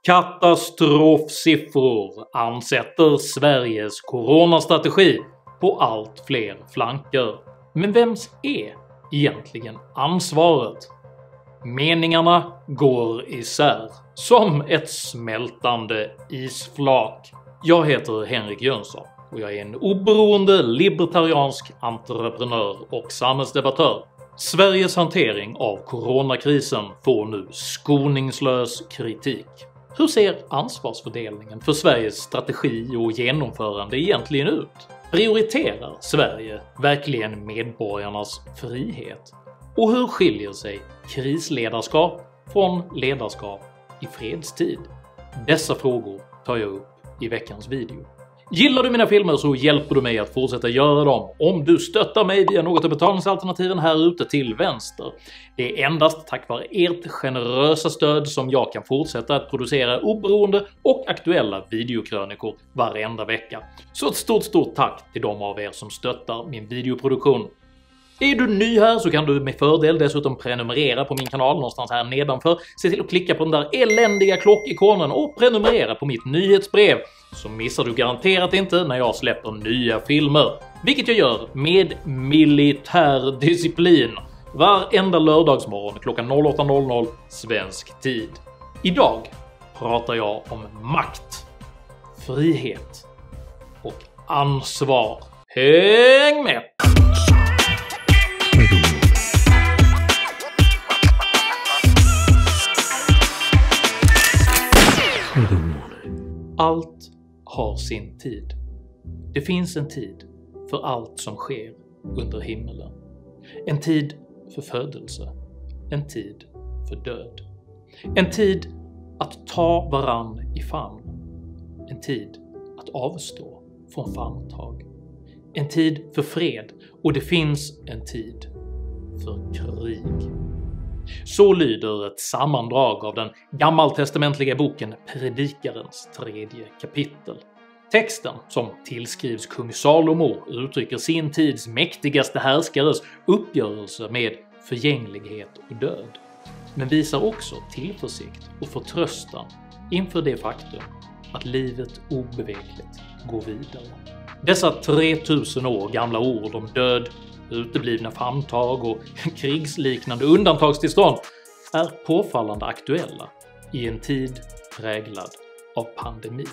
Katastrofsiffror ansätter Sveriges coronastrategi på allt fler flanker. Men vems är egentligen ansvaret? Meningarna går isär, som ett smältande isflak. Jag heter Henrik Jönsson och jag är en oberoende libertariansk entreprenör och samhällsdebattör. Sveriges hantering av coronakrisen får nu skoningslös kritik. Hur ser ansvarsfördelningen för Sveriges strategi och genomförande egentligen ut? Prioriterar Sverige verkligen medborgarnas frihet? Och hur skiljer sig krisledarskap från ledarskap i fredstid? Dessa frågor tar jag upp i veckans video. Gillar du mina filmer så hjälper du mig att fortsätta göra dem om du stöttar mig via något av betalningsalternativen här ute till vänster. Det är endast tack vare ert generösa stöd som jag kan fortsätta att producera oberoende och aktuella videokrönikor varenda vecka. Så ett stort tack till de av er som stöttar min videoproduktion. Är du ny här så kan du med fördel dessutom prenumerera på min kanal någonstans här nedanför. Se till att klicka på den där eländiga klockikonen och prenumerera på mitt nyhetsbrev, så missar du garanterat inte när jag släpper nya filmer. Vilket jag gör med militär disciplin varenda lördagsmorgon klockan 08:00 svensk tid. Idag pratar jag om makt, frihet och ansvar. Häng med! Allt har sin tid. Det finns en tid för allt som sker under himmelen. En tid för födelse. En tid för död. En tid att ta varann i famn. En tid att avstå från famntag. En tid för fred, och det finns en tid för krig. Så lyder ett sammandrag av den gammaltestamentliga boken Predikarens 3:e kapitel. Texten, som tillskrivs kung Salomo, uttrycker sin tids mäktigaste härskares uppgörelse med förgänglighet och död, men visar också tillförsikt och förtröstan inför det faktum att livet obevekligt går vidare. Dessa 3000 år gamla ord om död, uteblivna famntag och krigsliknande undantagstillstånd är påfallande aktuella i en tid präglad av pandemi.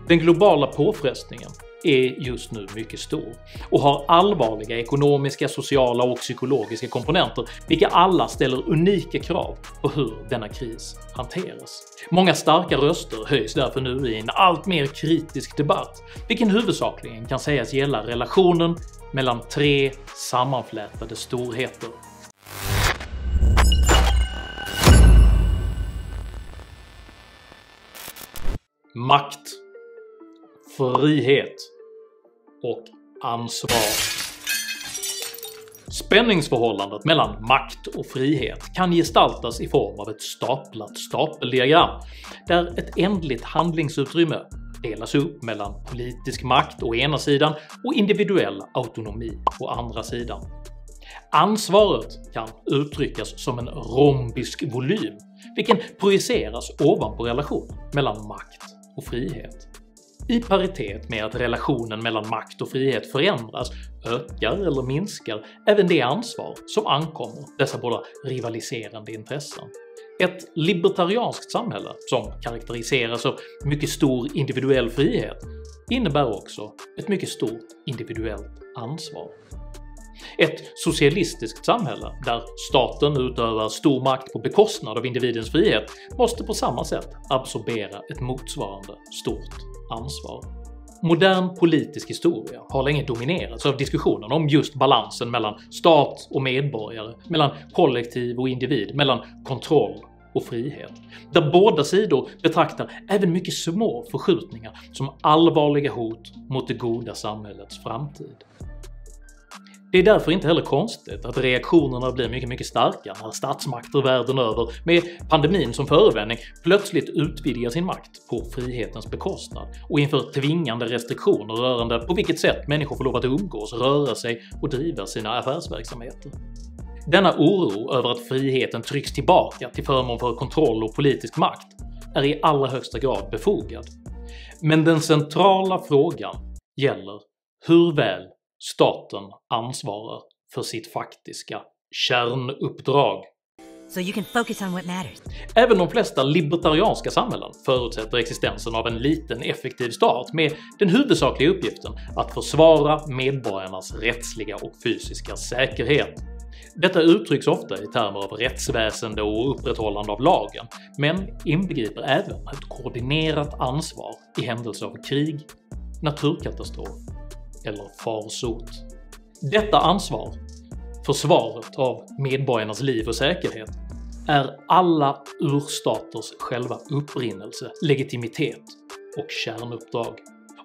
Den globala påfrestningen är just nu mycket stor och har allvarliga ekonomiska, sociala och psykologiska komponenter, vilka alla ställer unika krav på hur denna kris hanteras. Många starka röster höjs därför nu i en allt mer kritisk debatt, vilken huvudsakligen kan sägas gälla relationen mellan tre sammanflätade storheter. Makt, frihet och ansvar. Spänningsförhållandet mellan makt och frihet kan gestaltas i form av ett staplat stapeldiagram, där ett ändligt handlingsutrymme delas upp mellan politisk makt å ena sidan och individuell autonomi å andra sidan. Ansvaret kan uttryckas som en rombisk volym, vilken projiceras ovanpå relationen mellan makt och frihet. I paritet med att relationen mellan makt och frihet förändras, ökar eller minskar även det ansvar som ankommer dessa båda rivaliserande intressen. Ett libertarianskt samhälle som karaktäriseras av mycket stor individuell frihet innebär också ett mycket stort individuellt ansvar. Ett socialistiskt samhälle där staten utövar stor makt på bekostnad av individens frihet måste på samma sätt absorbera ett motsvarande stort ansvar. Modern politisk historia har länge dominerats av diskussionen om just balansen mellan stat och medborgare, mellan kollektiv och individ, mellan kontroll och frihet, där båda sidor betraktar även mycket små förskjutningar som allvarliga hot mot det goda samhällets framtid. Det är därför inte heller konstigt att reaktionerna blir mycket starka när statsmakter världen över, med pandemin som förevändning, plötsligt utvidgar sin makt på frihetens bekostnad och inför tvingande restriktioner rörande på vilket sätt människor får lov att umgås, röra sig och driva sina affärsverksamheter. Denna oro över att friheten trycks tillbaka till förmån för kontroll och politisk makt är i allra högsta grad befogad. Men den centrala frågan gäller hur väl staten ansvarar för sitt faktiska kärnuppdrag. So you can focus on what matters. Även de flesta libertarianska samhällen förutsätter existensen av en liten effektiv stat med den huvudsakliga uppgiften att försvara medborgarnas rättsliga och fysiska säkerhet. Detta uttrycks ofta i termer av rättsväsende och upprätthållande av lagen, men inbegriper även ett koordinerat ansvar i händelse av krig, naturkatastrof eller farsot. Detta ansvar, försvaret av medborgarnas liv och säkerhet, är alla urstaters själva upprinnelse, legitimitet och kärnuppdrag.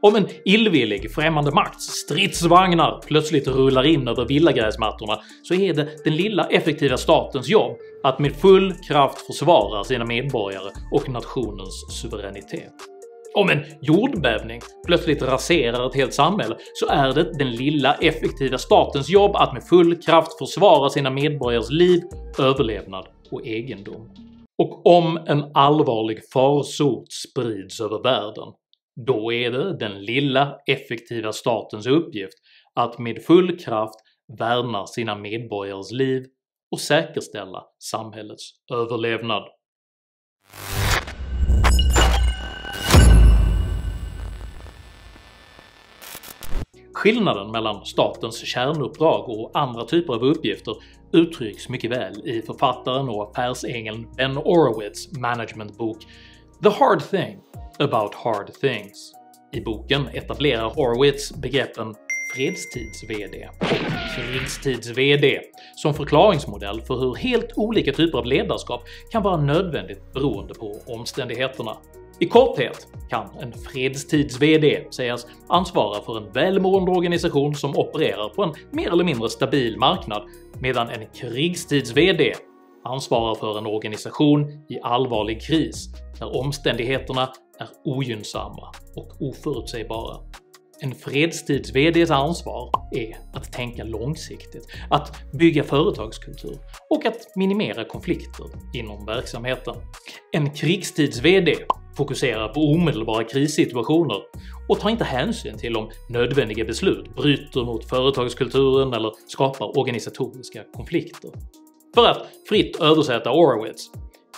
Om en illvillig främmande makts stridsvagnar plötsligt rullar in över villagräsmattorna så är det den lilla effektiva statens jobb att med full kraft försvara sina medborgare och nationens suveränitet. Om en jordbävning plötsligt raserar ett helt samhälle så är det den lilla effektiva statens jobb att med full kraft försvara sina medborgares liv, överlevnad och egendom. Och om en allvarlig farsot sprids över världen, då är det den lilla effektiva statens uppgift att med full kraft värna sina medborgares liv och säkerställa samhällets överlevnad. Skillnaden mellan statens kärnuppdrag och andra typer av uppgifter uttrycks mycket väl i författaren och affärsängeln Ben Horowitz' managementbok The Hard Thing About Hard Things. I boken etablerar Horowitz begreppen fredstids-VD och krigstids-VD som förklaringsmodell för hur helt olika typer av ledarskap kan vara nödvändigt beroende på omständigheterna. I korthet kan en fredstids-VD sägas ansvara för en välmående organisation som opererar på en mer eller mindre stabil marknad, medan en krigstids-VD ansvarar för en organisation i allvarlig kris där omständigheterna är ogynnsamma och oförutsägbara. En fredstids-VDs ansvar är att tänka långsiktigt, att bygga företagskultur och att minimera konflikter inom verksamheten. En krigstids-VD fokuserar på omedelbara krissituationer och tar inte hänsyn till om nödvändiga beslut bryter mot företagskulturen eller skapar organisatoriska konflikter. För att fritt översätta Horowitz: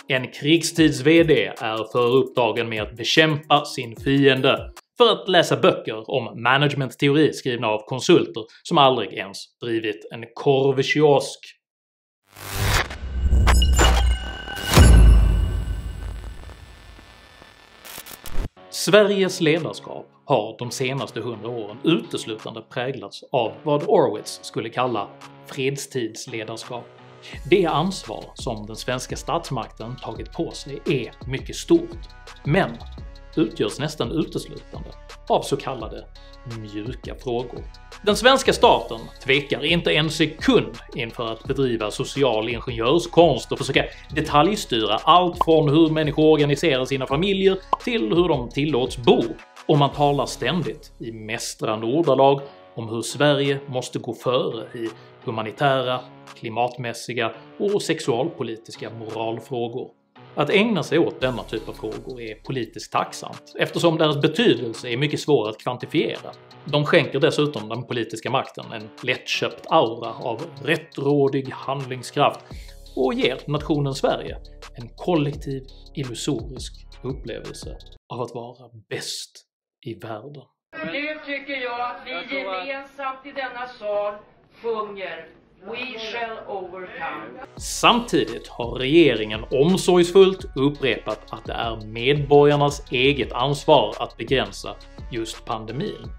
en krigstids-VD är för upptagen med att bekämpa sin fiende, för att läsa böcker om managementteori skrivna av konsulter som aldrig ens drivit en korvkiosk. Sveriges ledarskap har de senaste 100 åren uteslutande präglats av vad Horowitz skulle kalla fredstidsledarskap. Det ansvar som den svenska statsmakten tagit på sig är mycket stort, men utgörs nästan uteslutande av så kallade mjuka frågor. Den svenska staten tvekar inte en sekund inför att bedriva social ingenjörskonst och försöka detaljstyra allt från hur människor organiserar sina familjer till hur de tillåts bo, och man talar ständigt i mästrande ordalag om hur Sverige måste gå före i humanitära, klimatmässiga och sexualpolitiska moralfrågor. Att ägna sig åt denna typ av frågor är politiskt tacksamt, eftersom deras betydelse är mycket svår att kvantifiera. De skänker dessutom den politiska makten en lättköpt aura av rättrådig handlingskraft och ger nationen Sverige en kollektiv, illusorisk upplevelse av att vara bäst i världen. Nu tycker jag att vi gemensamt i denna sal sjunger We shall overcome. Samtidigt har regeringen omsorgsfullt upprepat att det är medborgarnas eget ansvar att begränsa just pandemin,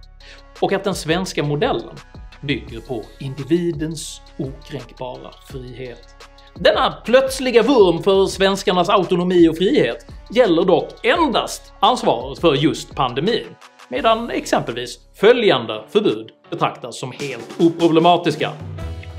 och att den svenska modellen bygger på individens okränkbara frihet. Denna plötsliga vurm för svenskarnas autonomi och frihet gäller dock endast ansvaret för just pandemin, medan exempelvis följande förbud betraktas som helt oproblematiska: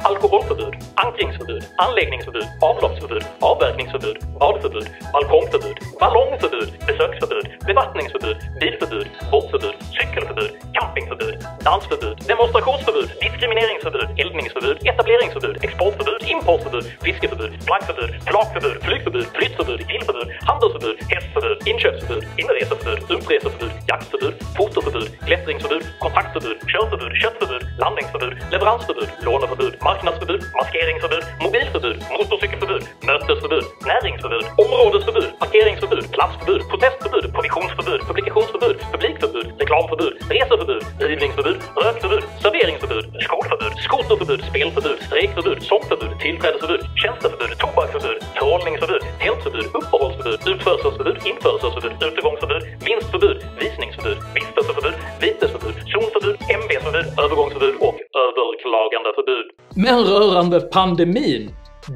alkoholförbud, ankringsförbud, anläggningsförbud, avloppsförbud, avverkningsförbud, badförbud, balkongförbud, ballongförbud, besöksförbud, bevattningsförbud, bilförbud, båtförbud, cykelförbud, campingförbud, dansförbud, demonstrationsförbud, diskrimineringsförbud, eldningsförbud, etableringsförbud, exportförbud, importförbud, fiskeförbud, flaggförbud, flakförbud, flygförbud, flyttförbud, grillförbud, handelsförbud, häst Näringsförbud, inköpsförbud, inreseförbud, utreseförbud, jaktförbud, fotorförbud, klättringsförbud, kontaktförbud, körförbud, köttförbud, landningsförbud, leveransförbud, låneförbud, marknadsförbud, maskeringsförbud, mobilförbud, motorcykelförbud, mötesförbud, näringsförbud, områdesförbud, parkeringsförbud, platsförbud, protestförbud, provisionsförbud, publikationsförbud, publikförbud, reklamförbud, reseförbud, rivningsförbud, rökförbud, serveringsförbud, skolförbud, skoterförbud, spelförbud, strejkförbud, sångförbud, tillträdesförbud, tjänsteförbud, tobaksförbud, trålningsförbud, tältförbud, uppehållsförbud, utförselsförbud, införselförbud, utegångsförbud, vinstförbud, visningsförbud, vistelseförbud, vitesförbud, zonförbud, ämbetsförbud, övergångsförbud och överklagandeförbud. Men rörande pandemin,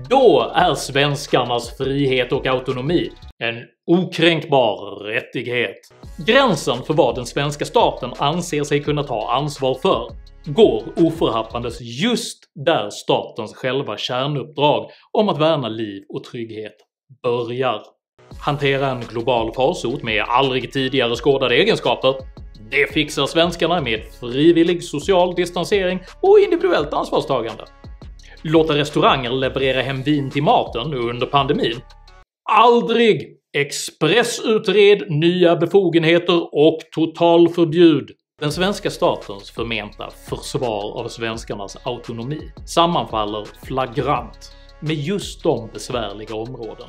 då är svenskarnas frihet och autonomi en okränkbar rättighet. Gränsen för vad den svenska staten anser sig kunna ta ansvar för går oförhappandes just där statens själva kärnuppdrag om att värna liv och trygghet börjar. Hantera en global farsot med aldrig tidigare skådade egenskaper, det fixar svenskarna med frivillig social distansering och individuellt ansvarstagande. Låta restauranger leverera hem vin till maten under pandemin? Aldrig! Expressutred nya befogenheter och totalförbjud. Den svenska statens förmenta försvar av svenskarnas autonomi sammanfaller flagrant med just de besvärliga områden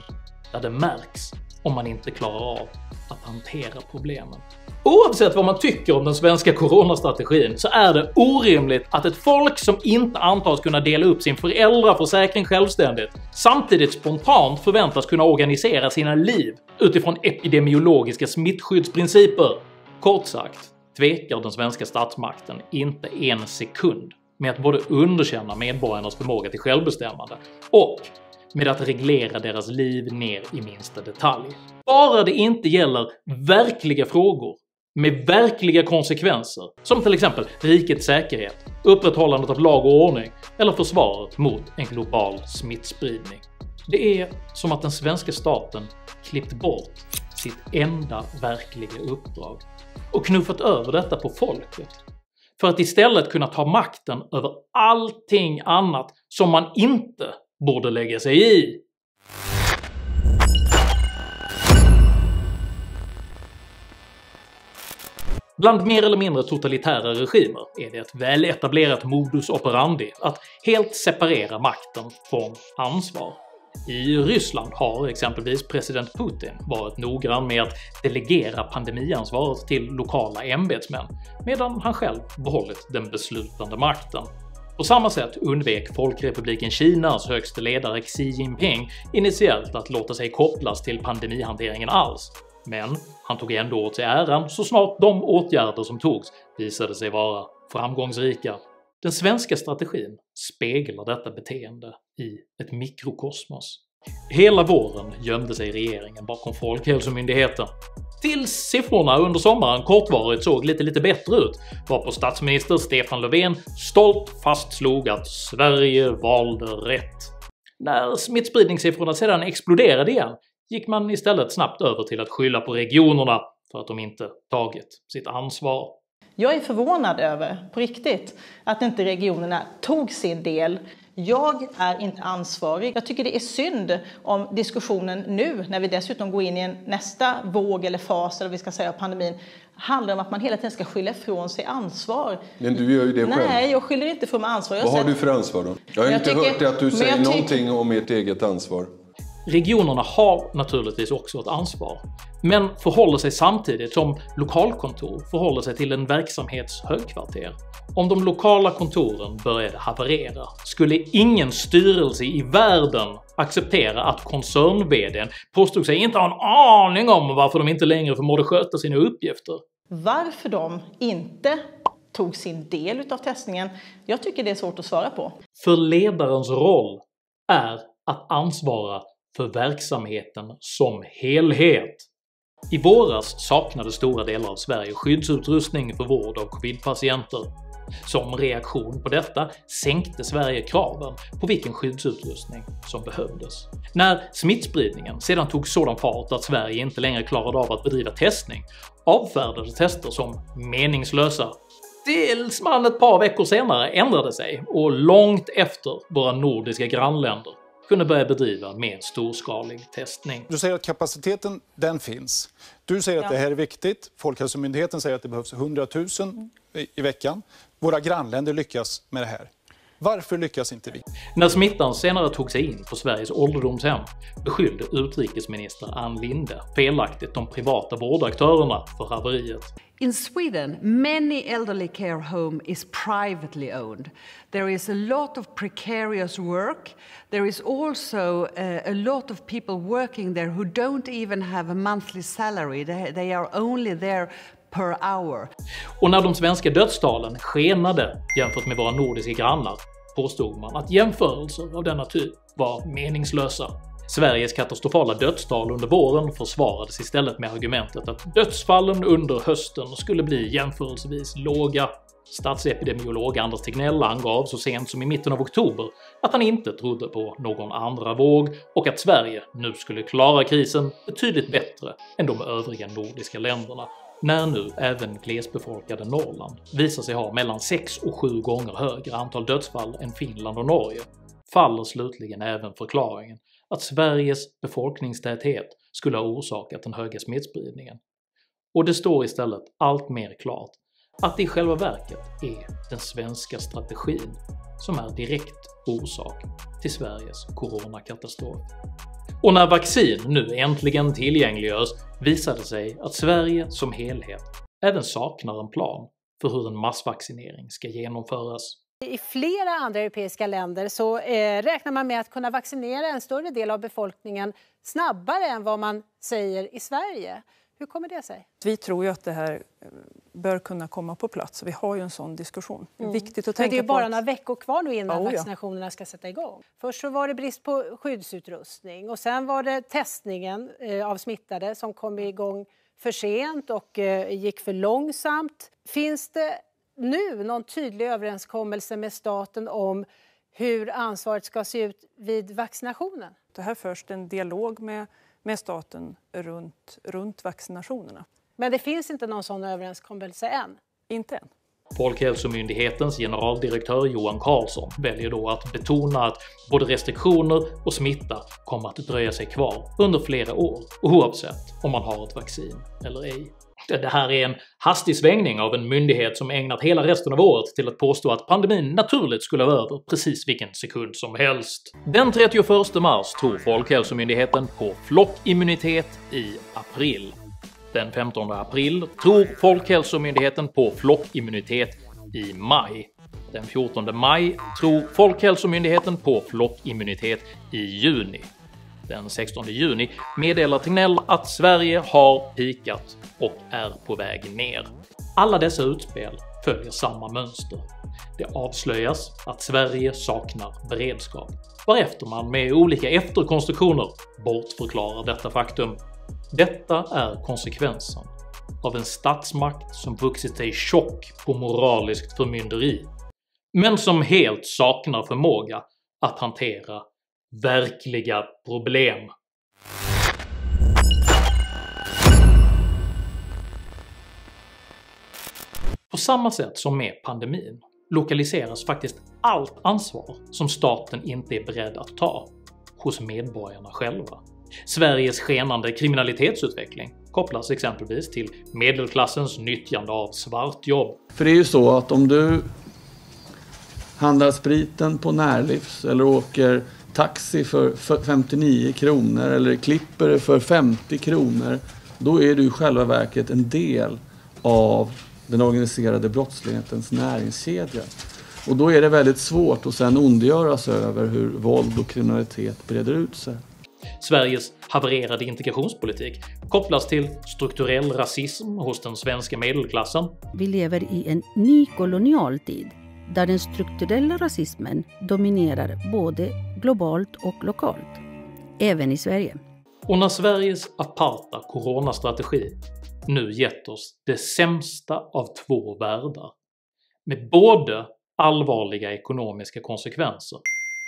där det märks om man inte klarar av att hantera problemen. Oavsett vad man tycker om den svenska coronastrategin så är det orimligt att ett folk som inte antas kunna dela upp sin föräldraförsäkring självständigt samtidigt spontant förväntas kunna organisera sina liv utifrån epidemiologiska smittskyddsprinciper. Kort sagt tvekar den svenska statsmakten inte en sekund med att både underkänna medborgarnas förmåga till självbestämmande och med att reglera deras liv ner i minsta detalj. Bara det inte gäller verkliga frågor med verkliga konsekvenser, som till exempel rikets säkerhet, upprätthållandet av lag och ordning eller försvaret mot en global smittspridning. Det är som att den svenska staten klippt bort sitt enda verkliga uppdrag och knuffat över detta på folket, för att istället kunna ta makten över allting annat som man inte borde lägga sig i. Bland mer eller mindre totalitära regimer är det ett väl etablerat modus operandi att helt separera makten från ansvar. I Ryssland har exempelvis president Putin varit noggrann med att delegera pandemiansvaret till lokala ämbetsmän, medan han själv behållit den beslutande makten. På samma sätt undvek Folkrepubliken Kinas högste ledare Xi Jinping initiellt att låta sig kopplas till pandemihanteringen alls, men han tog ändå åt sig äran så snart de åtgärder som togs visade sig vara framgångsrika. Den svenska strategin speglar detta beteende i ett mikrokosmos. Hela våren gömde sig regeringen bakom Folkhälsomyndigheten, tills siffrorna under sommaren kortvarigt såg lite bättre ut, varpå statsminister Stefan Löfven stolt fastslog att Sverige valde rätt. När smittspridningssiffrorna sedan exploderade igen gick man istället snabbt över till att skylla på regionerna för att de inte tagit sitt ansvar. Jag är förvånad över, på riktigt, att inte regionerna tog sin del. Jag är inte ansvarig. Jag tycker det är synd om diskussionen nu, när vi dessutom går in i en nästa våg eller fas, eller vi ska säga av pandemin, handlar om att man hela tiden ska skylla ifrån sig ansvar. Men du gör ju det själv. Nej, jag skyller inte från mig ansvar. Vad har du för ansvar då? Jag har inte hört att du säger någonting om ert eget ansvar. Regionerna har naturligtvis också ett ansvar, men förhåller sig samtidigt som lokalkontor förhåller sig till en verksamhets högkvarter. Om de lokala kontoren började haverera skulle ingen styrelse i världen acceptera att koncern-vd:n påstod sig inte ha en aning om varför de inte längre förmådde sköta sina uppgifter. Varför de inte tog sin del av testningen, jag tycker det är svårt att svara på. För ledarens roll är att ansvara för verksamheten som helhet. I våras saknade stora delar av Sverige skyddsutrustning för vård av covid-patienter. Som reaktion på detta sänkte Sverige kraven på vilken skyddsutrustning som behövdes. När smittspridningen sedan tog sådan fart att Sverige inte längre klarade av att bedriva testning avfärdades tester som meningslösa. Tills man ett par veckor senare ändrade sig, och långt efter våra nordiska grannländer kunde börja bedriva mer storskalig testning. Du säger att kapaciteten, den finns. Du säger att det här är viktigt. Folkhälsomyndigheten säger att det behövs 100 000 i veckan. Våra grannländer lyckas med det här. Varför lyckas inte vi? När smittan senare tog sig in på Sveriges ålderdomshem beskyllde utrikesminister Ann Linde felaktigt de privata vårdaktörerna för haveriet. In Sweden, many elderly care home is privately owned. There is a lot of precarious work. There is also a lot of people working there who don't even have a monthly salary. They are only there per hour. Och när de svenska dödstalen skenade jämfört med våra nordiska grannar påstod man att jämförelser av denna typ var meningslösa. Sveriges katastrofala dödstal under våren försvarades istället med argumentet att dödsfallen under hösten skulle bli jämförelsevis låga. Statsepidemiolog Anders Tegnell angav så sent som i mitten av oktober att han inte trodde på någon andra våg och att Sverige nu skulle klara krisen betydligt bättre än de övriga nordiska länderna, när nu även glesbefolkade Norrland visar sig ha mellan 6 och 7 gånger högre antal dödsfall än Finland och Norge, faller slutligen även förklaringen att Sveriges befolkningstäthet skulle ha orsakat den höga smittspridningen. Och det står istället allt mer klart att det i själva verket är den svenska strategin som är direkt orsak till Sveriges coronakatastrof. Och när vaccin nu äntligen tillgängliggörs visar det sig att Sverige som helhet även saknar en plan för hur en massvaccinering ska genomföras. I flera andra europeiska länder så räknar man med att kunna vaccinera en större del av befolkningen snabbare än vad man säger i Sverige. Hur kommer det sig? Vi tror ju att det här bör kunna komma på plats. Vi har ju en sån diskussion. Det är viktigt att tänka på. Det är bara några veckor kvar nu innan vaccinationerna ska sätta igång. Först så var det brist på skyddsutrustning och sen var det testningen av smittade som kom igång för sent och gick för långsamt. Finns det nu någon tydlig överenskommelse med staten om hur ansvaret ska se ut vid vaccinationen? Det här förs en dialog med staten runt vaccinationerna. Men det finns inte någon sån överenskommelse än? Inte än. Folkhälsomyndighetens generaldirektör Johan Carlsson väljer då att betona att både restriktioner och smitta kommer att dröja sig kvar under flera år, oavsett om man har ett vaccin eller ej. Det här är en hastig svängning av en myndighet som ägnat hela resten av året till att påstå att pandemin naturligt skulle vara över precis vilken sekund som helst. Den 31 mars tror Folkhälsomyndigheten på flockimmunitet i april. Den 15 april tror Folkhälsomyndigheten på flockimmunitet i maj. Den 14 maj tror Folkhälsomyndigheten på flockimmunitet i juni. Den 16 juni meddelar Tegnell att Sverige har pikat och är på väg ner. Alla dessa utspel följer samma mönster. Det avslöjas att Sverige saknar beredskap, varefter man med olika efterkonstruktioner bortförklarar detta faktum. Detta är konsekvensen av en statsmakt som vuxit sig tjock på moraliskt förmynderi, men som helt saknar förmåga att hantera verkliga problem. På samma sätt som med pandemin lokaliseras faktiskt allt ansvar som staten inte är beredd att ta hos medborgarna själva. Sveriges skenande kriminalitetsutveckling kopplas exempelvis till medelklassens nyttjande av svartjobb. För det är ju så att om du handlar spriten på Närlivs eller åker taxi för 59 kronor eller klipper det för 50 kronor, då är du i själva verket en del av den organiserade brottslighetens näringskedja. Och då är det väldigt svårt att sedan ondgöra sig över hur våld och kriminalitet breder ut sig. Sveriges havererade integrationspolitik kopplas till strukturell rasism hos den svenska medelklassen. Vi lever i en ny kolonial tid där den strukturella rasismen dominerar både globalt och lokalt, även i Sverige. Och när Sveriges aparta coronastrategi nu gett oss det sämsta av två världar, med både allvarliga ekonomiska konsekvenser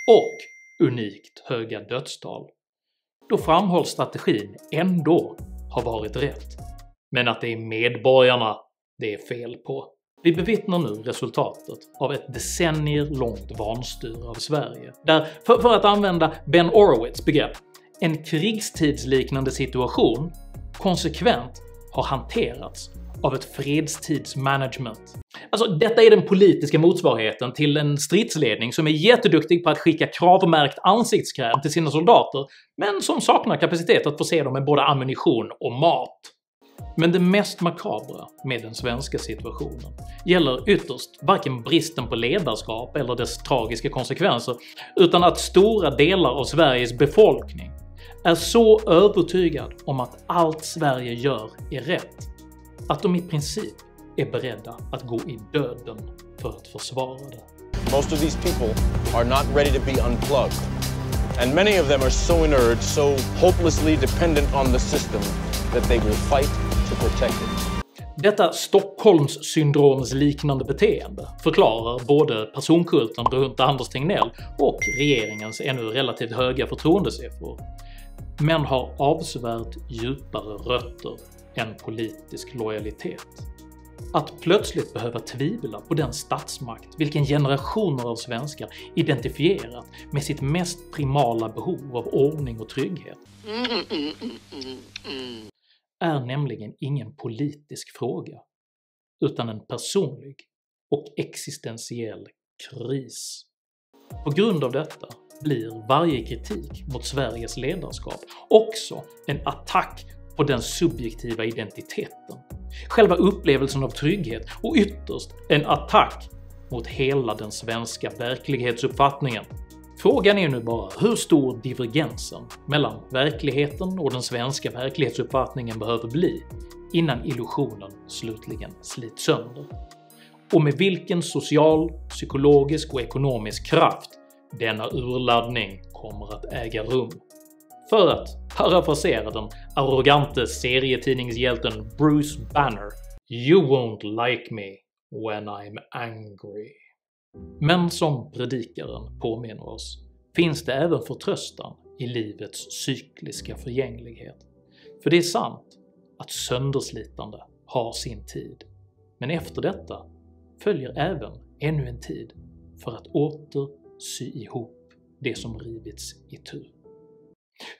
och unikt höga dödstal, då framhålls strategin ändå ha varit rätt, men att det är medborgarna det är fel på. Vi bevittnar nu resultatet av ett decennier långt vanstyre av Sverige, där, för att använda Ben Horowitz begrepp, en krigstidsliknande situation konsekvent har hanterats av ett fredstidsmanagement. Alltså, detta är den politiska motsvarigheten till en stridsledning som är jätteduktig på att skicka kravmärkt ansiktskräm till sina soldater, men som saknar kapacitet att förse dem med både ammunition och mat. Men det mest makabra med den svenska situationen gäller ytterst varken bristen på ledarskap eller dess tragiska konsekvenser, utan att stora delar av Sveriges befolkning är så övertygad om att allt Sverige gör är rätt, att de i princip är beredda att gå i döden för att försvara det. Most of these people are not ready to be unplugged, and many of them are so inert, so hopelessly dependent on the system that they will fight to protect it. Detta Stockholmssyndromsliknande beteende förklarar både personkulten runt Anders Tegnell och regeringens ännu relativt höga förtroendesiffror, men har avsevärt djupare rötter än politisk lojalitet. Att plötsligt behöva tvivla på den statsmakt vilken generationer av svenskar identifierat med sitt mest primala behov av ordning och trygghet är nämligen ingen politisk fråga, utan en personlig och existentiell kris. På grund av detta blir varje kritik mot Sveriges ledarskap också en attack på den subjektiva identiteten, själva upplevelsen av trygghet och ytterst en attack mot hela den svenska verklighetsuppfattningen. Frågan är nu bara hur stor divergensen mellan verkligheten och den svenska verklighetsuppfattningen behöver bli innan illusionen slutligen slits sönder, och med vilken social, psykologisk och ekonomisk kraft denna urladdning kommer att äga rum. För att parafrasera den arrogante serietidningshjälten Bruce Banner, “You won't like me when I'm angry”. Men som predikaren påminner oss finns det även förtröstan i livets cykliska förgänglighet. För det är sant att sönderslitande har sin tid, men efter detta följer även ännu en tid för att åter sy ihop det som rivits itu.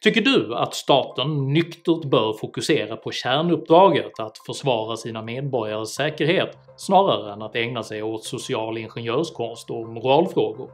Tycker du att staten nyktert bör fokusera på kärnuppdraget att försvara sina medborgares säkerhet snarare än att ägna sig åt social ingenjörskonst och moralfrågor?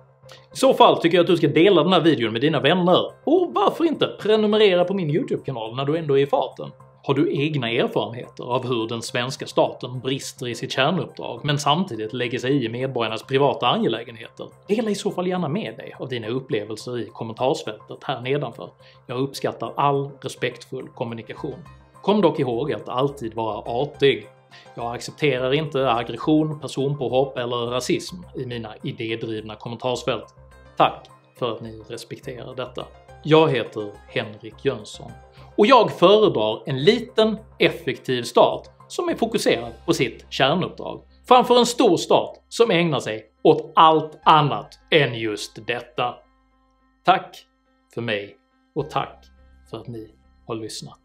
I så fall tycker jag att du ska dela den här videon med dina vänner, och varför inte prenumerera på min YouTube-kanal när du ändå är i farten? Har du egna erfarenheter av hur den svenska staten brister i sitt kärnuppdrag men samtidigt lägger sig i medborgarnas privata angelägenheter? Dela i så fall gärna med dig av dina upplevelser i kommentarsfältet här nedanför. Jag uppskattar all respektfull kommunikation. Kom dock ihåg att alltid vara artig. Jag accepterar inte aggression, personpåhopp eller rasism i mina idédrivna kommentarsfält. Tack för att ni respekterar detta. Jag heter Henrik Jönsson, och jag föredrar en liten, effektiv stat som är fokuserad på sitt kärnuppdrag framför en stor stat som ägnar sig åt allt annat än just detta. Tack för mig, och tack för att ni har lyssnat.